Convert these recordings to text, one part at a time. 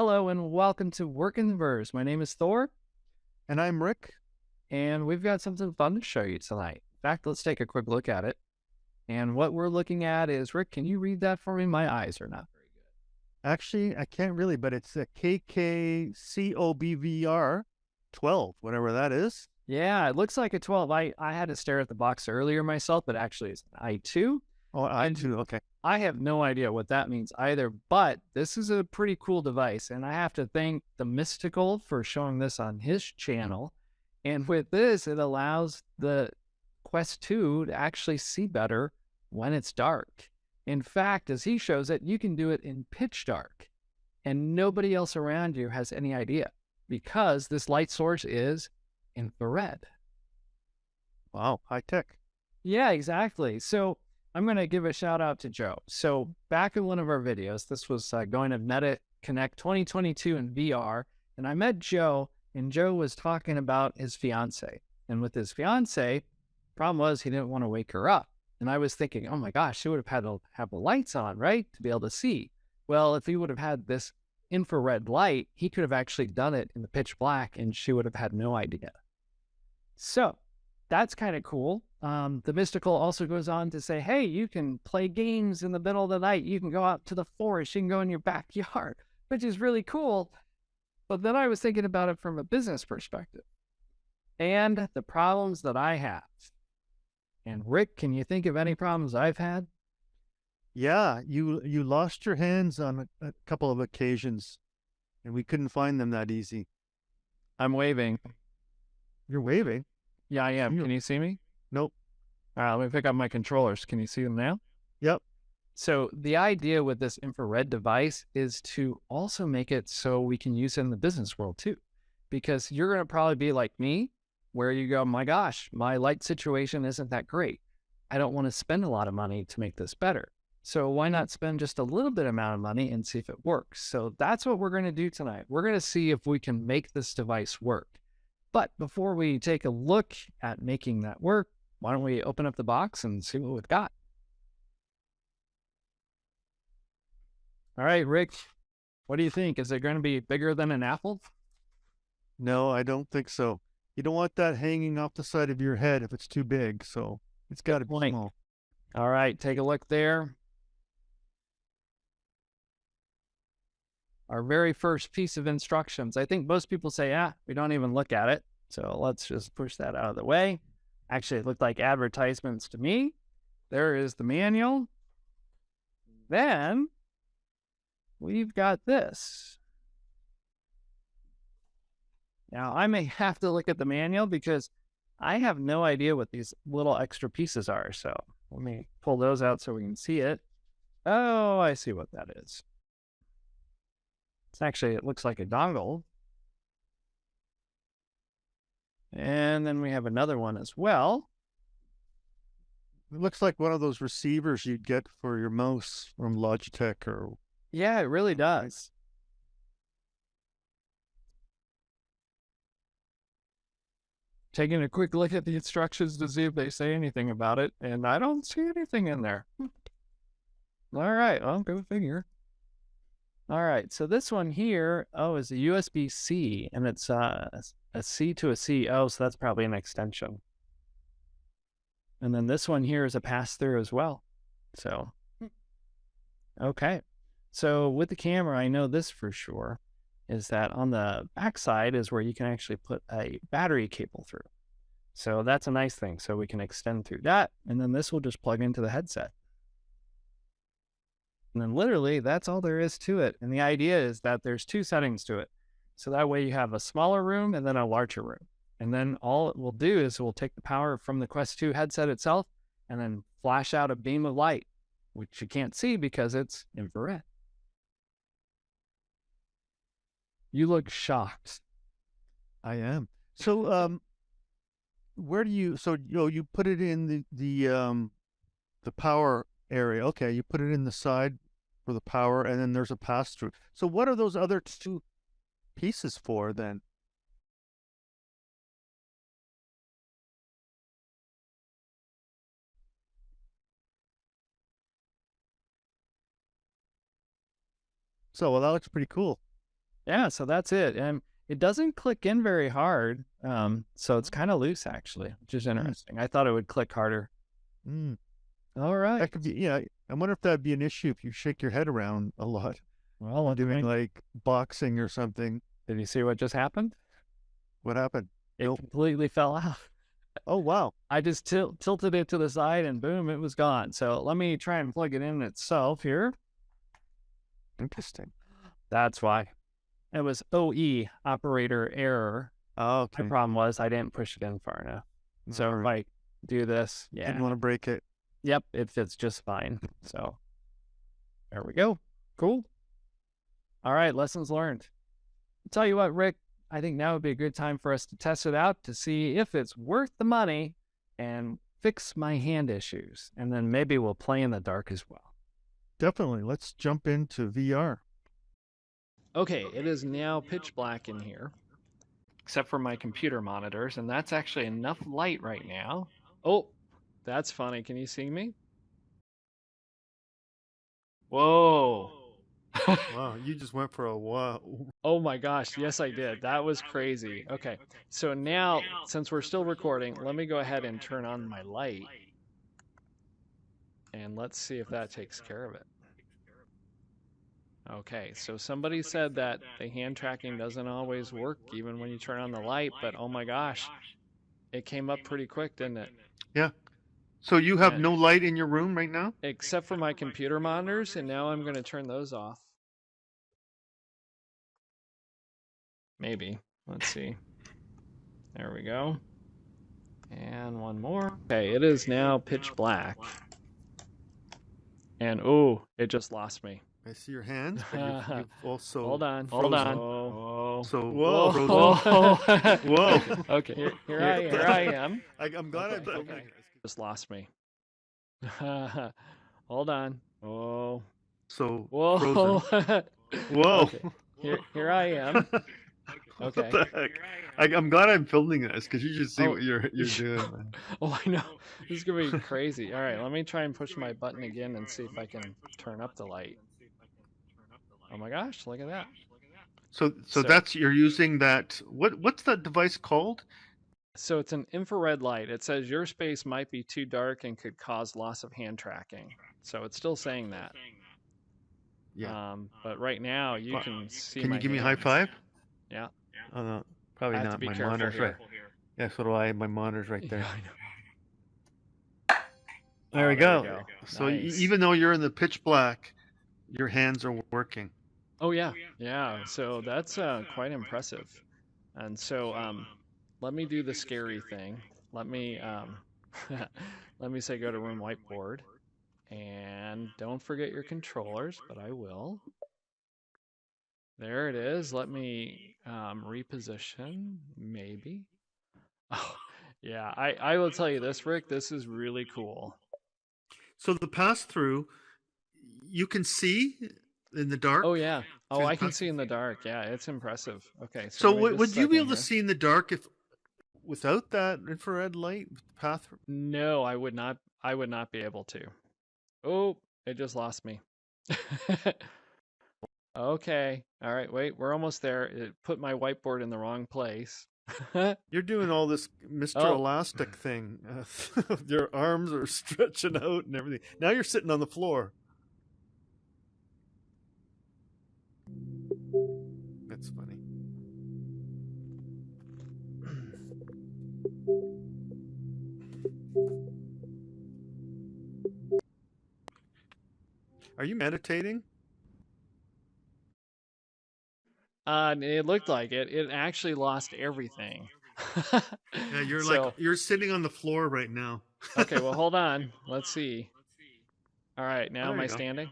Hello and welcome to Work in the Verse. My name is Thor, And I'm Rick. and we've got something fun to show you tonight. In fact, let's take a quick look at it. And what we're looking at is, Rick, can you read that for me? My eyes are not very good. Actually, I can't really, but it's a KKCOBVR 12, whatever that is. Yeah, it looks like a 12. I had to stare at the box earlier myself, but actually it's an I2. Oh, I And too. Okay. I have no idea what that means either, but this is a pretty cool device. And I have to thank the Mystical for showing this on his channel. And with this, it allows the Quest 2 to actually see better when it's dark. In fact, as he shows it, you can do it in pitch dark, and nobody else around you has any idea because this light source is infrared. Wow. High tech. Yeah, exactly. So I'm going to give a shout out to Joe. So back in one of our videos, this was going to Meta Connect 2022 in VR, and I met Joe, and Joe was talking about his fiance. And with his fiance, problem was he didn't want to wake her up. And I was thinking, oh my gosh, she would have had to have the lights on, right, to be able to see. Well, if he would have had this infrared light, he could have actually done it in the pitch black, and she would have had no idea. So that's kind of cool. The Mystical also goes on to say, hey, you can play games in the middle of the night. You can go out to the forest. You can go in your backyard, which is really cool. But then I was thinking about it from a business perspective and the problems that I have. And Rick, can you think of any problems I've had? Yeah, you lost your hands on a couple of occasions, and we couldn't find them that easy. I'm waving. You're waving. Yeah, I am. Can you see me? Nope. All right, let me pick up my controllers. Can you see them now? Yep. So the idea with this infrared device is to also make it so we can use it in the business world too. Because you're going to probably be like me, where you go, my gosh, my light situation isn't that great. I don't want to spend a lot of money to make this better. So why not spend just a little bit amount of money and see if it works? So that's what we're going to do tonight. We're going to see if we can make this device work. But before we take a look at making that work, why don't we open up the box and see what we've got? All right, Rick, what do you think? Is it going to be bigger than an apple? No, I don't think so. You don't want that hanging off the side of your head if it's too big, so it's got to be small. All right, take a look there. Our very first piece of instructions. I think most people say, we don't even look at it. So let's just push that out of the way. Actually, it looked like advertisements to me. There is the manual. Then we've got this. Now, I may have to look at the manual because I have no idea what these little extra pieces are. So let me pull those out so we can see it. Oh, I see what that is. It's actually, it looks like a dongle. And then we have another one as well. It looks like one of those receivers you'd get for your mouse from Logitech or... Yeah, it really does. Taking a quick look at the instructions to see if they say anything about it, and I don't see anything in there. All right, well, go figure. All right, so this one here, is a USB-C, and it's a C to a C. Oh, so that's probably an extension. And then this one here is a pass-through as well. So, okay. So with the camera, I know this for sure, is that on the backside is where you can actually put a battery cable through. So that's a nice thing. So we can extend through that, and then this will just plug into the headset. And then literally, that's all there is to it. And the idea is that there's two settings to it. So that way you have a smaller room and then a larger room. And then all it will do is it will take the power from the Quest 2 headset itself and then flash out a beam of light, which you can't see because it's infrared. You look shocked. I am. So, where do you? So you put it in the power area. Okay, you put it in the side for the power, and then there's a pass through. So, what are those other two pieces for then? So, well, that looks pretty cool. Yeah, so that's it. And it doesn't click in very hard. So it's kind of loose actually, which is interesting. I thought it would click harder. Mm. All right. That could be, yeah. I wonder if that'd be an issue if you shake your head around a lot. Well, Doing like boxing or something. did you see what just happened? What happened? It Nope. completely fell out. Oh, wow. I just tilted it to the side and boom, it was gone. So let me try and plug it in itself here. Interesting. That's why. It was OE, operator error. Oh, okay. The problem was I didn't push it in far enough. So if I do this, yeah. Didn't want to break it. Yep, it fits just fine. So there we go. Cool. All right, lessons learned. I'll tell you what, Rick, I think now would be a good time for us to test it out to see if it's worth the money and fix my hand issues. And then maybe we'll play in the dark as well. Definitely. Let's jump into VR. Okay, it is now pitch black in here, except for my computer monitors, and that's actually enough light right now. Oh, that's funny. Can you see me? Whoa. Wow, you just went for a wow. Oh my gosh, yes I did. That was crazy. Okay, so now, since we're still recording, let me go ahead and turn on my light. And let's see if that takes care of it. Okay, so somebody said that the hand tracking doesn't always work even when you turn on the light, but oh my gosh, it came up pretty quick, didn't it? Yeah. So you have no light in your room right now? Except for my computer monitors, and now I'm going to turn those off. Maybe. Let's see. There we go. And one more. Okay, it is now pitch black. And oh, it just lost me. I see your hands, but you've also hold on. Whoa. So whoa. Whoa. Okay, here I am. I'm glad I filmed it. Just lost me. Hold on. Oh. So whoa. Whoa. Okay. Here I am. Okay. What the heck? I'm glad I'm filming this because you should see what you're doing. Man. Oh, I know. This is gonna be crazy. All right, let me try and push my button again and see if I can turn up the light. Oh my gosh, look at that. So that's, you're using that, what's that device called? So it's an infrared light. It says your space might be too dark and could cause loss of hand tracking. So it's still saying that. Yeah. But right now you can see. Can you give me a high five? Yeah. Oh no, probably not. My monitor's right. Yeah, so do I. My monitor's right there. Yeah, there we go. So nice. Even though you're in the pitch black, your hands are working. Oh yeah, yeah. So that's quite impressive. And so let me do the scary thing. Let me let me say go to room whiteboard, and don't forget your controllers, but I will. There it is. Let me reposition, maybe. Oh, yeah, I will tell you this, Rick, this is really cool. So the pass-through, you can see in the dark? Oh, yeah. Oh, I can see in the dark. Yeah, it's impressive. Okay. So would you be able to see in the dark if without that infrared light path? No, I would not. I would not be able to. Oh, it just lost me. Okay. All right. Wait, we're almost there. It put my whiteboard in the wrong place. You're doing all this Mr. Elastic thing. Your arms are stretching out and everything. Now you're sitting on the floor. That's funny. Are you meditating? It looked like it. It actually lost everything. Yeah, you're sitting on the floor right now. Okay, well, hold on. Let's see. All right, now am I standing?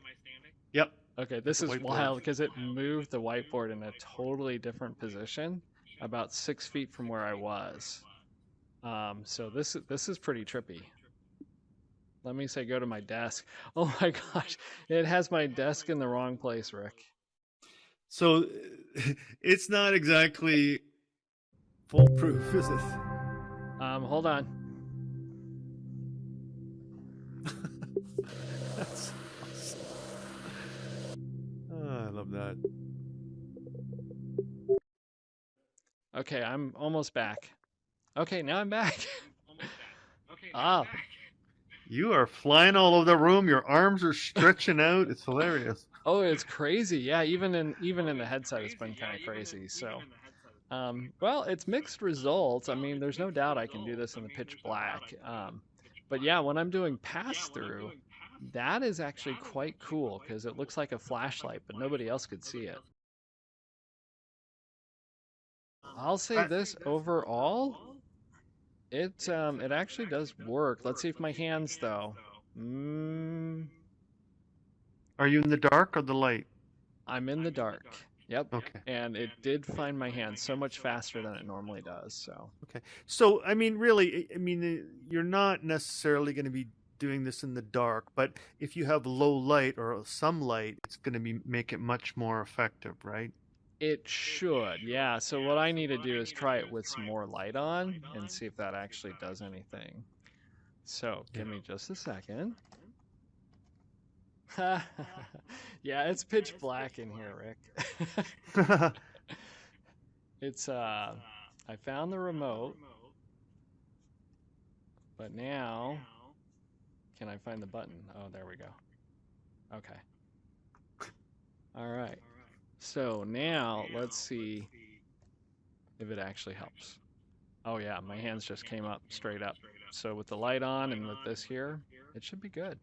Yep. Okay, this is wild because it moved the whiteboard in a totally different position, about 6 feet from where I was. So this is pretty trippy. Let me say go to my desk. Oh my gosh, it has my desk in the wrong place, Rick. So it's not exactly foolproof, is it? Hold on. That's awesome. Oh, I love that. Okay, I'm almost back. Okay, now I'm back. Ah, You are flying all over the room. Your arms are stretching out. It's hilarious. oh, it's crazy. Yeah, even in the headset, it's been kind of crazy. So, well, it's mixed results. I mean, there's no doubt I can do this in the pitch black. But yeah, when I'm doing pass through, that is actually quite cool because it looks like a flashlight, but nobody else could see it. I'll say I, this overall, it actually does work. Let's see if my hands though. Mm, are you in the dark or the light? I'm in the dark. Yep. Okay. And it did find my hands so much faster than it normally does. So Okay. So, I mean, really, I mean, you're not necessarily going to be doing this in the dark, but if you have low light or some light, it's going to be make it much more effective, right? it should. Yeah. So what I need to do is try it with some more light on and see if that actually does anything. So Yeah. give me just a second. Yeah, it's pitch black in here, Rick. It's I found the remote, but now can I find the button? Oh, there we go. Okay. All right. So now let's see if it actually helps. Oh yeah, my hands just came up straight up. So with the light on and with this here, it should be good.